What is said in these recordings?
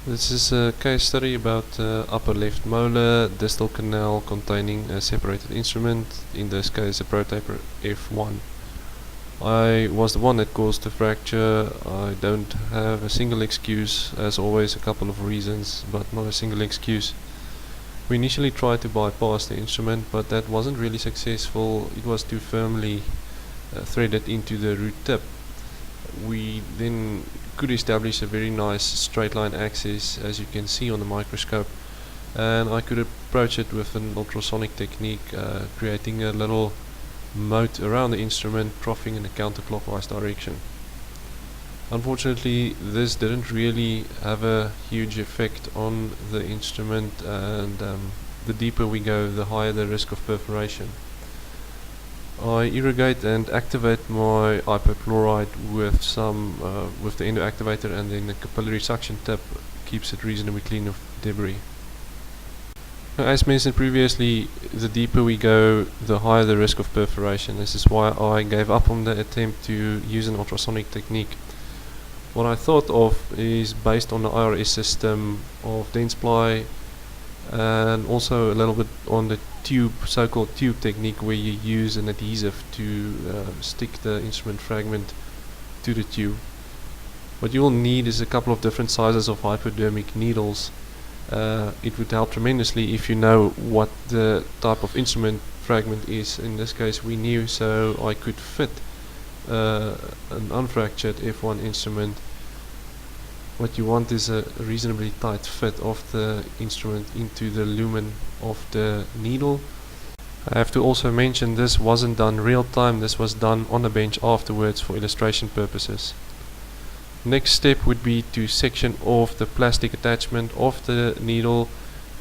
This is a case study about upper left molar, distal canal containing a separated instrument, in this case a ProTaper F1. I was the one that caused the fracture. I don't have a single excuse, as always a couple of reasons, but not a single excuse. We initially tried to bypass the instrument, but that wasn't really successful. It was too firmly threaded into the root tip. We then could establish a very nice straight line axis, as you can see on the microscope, and I could approach it with an ultrasonic technique, creating a little moat around the instrument, troughing in a counterclockwise direction. Unfortunately, this didn't really have a huge effect on the instrument, and the deeper we go, the higher the risk of perforation. I irrigate and activate my hypochlorite with the endo activator, and then the capillary suction tip keeps it reasonably clean of debris. Now, as mentioned previously, the deeper we go, the higher the risk of perforation. This is why I gave up on the attempt to use an ultrasonic technique. What I thought of is based on the IRS system of Dentsply, and also a little bit on the so-called tube technique, where you use an adhesive to stick the instrument fragment to the tube. What you will need is a couple of different sizes of hypodermic needles. It would help tremendously if you know what the type of instrument fragment is. In this case we knew, so I could fit an unfractured F1 instrument. What you want is a reasonably tight fit of the instrument into the lumen of the needle. I have to also mention this wasn't done real time, this was done on the bench afterwards for illustration purposes. Next step would be to section off the plastic attachment of the needle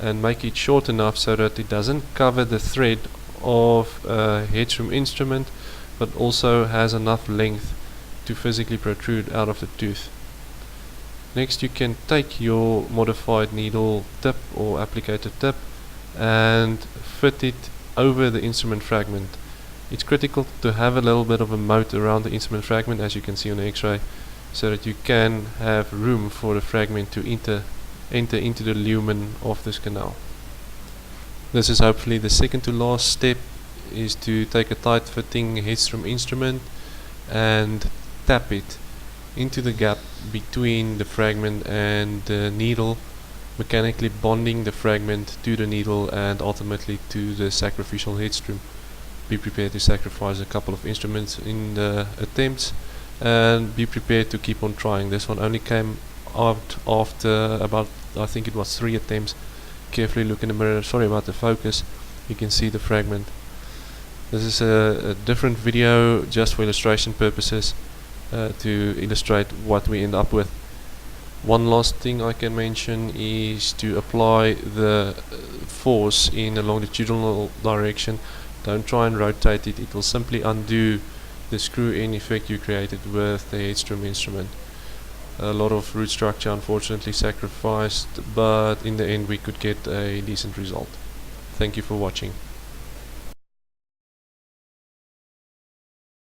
and make it short enough so that it doesn't cover the thread of a headroom instrument, but also has enough length to physically protrude out of the tooth. Next, you can take your modified needle tip or applicator tip and fit it over the instrument fragment. It's critical to have a little bit of a moat around the instrument fragment, as you can see on the x-ray, so that you can have room for the fragment to enter into the lumen of this canal. This is hopefully the second to last step, is to take a tight fitting headroom instrument and tap it into the gap between the fragment and the needle, mechanically bonding the fragment to the needle and ultimately to the sacrificial headroom. Be prepared to sacrifice a couple of instruments in the attempts, and be prepared to keep on trying. This one only came out after about, I think it was 3 attempts. Carefully look in the mirror, sorry about the focus, you can see the fragment. This is a different video just for illustration purposes, to illustrate what we end up with. One last thing I can mention is to apply the force in a longitudinal direction. Don't try and rotate it, it will simply undo the screw-in effect you created with the headroom instrument. A lot of root structure unfortunately sacrificed, but in the end we could get a decent result. Thank you for watching.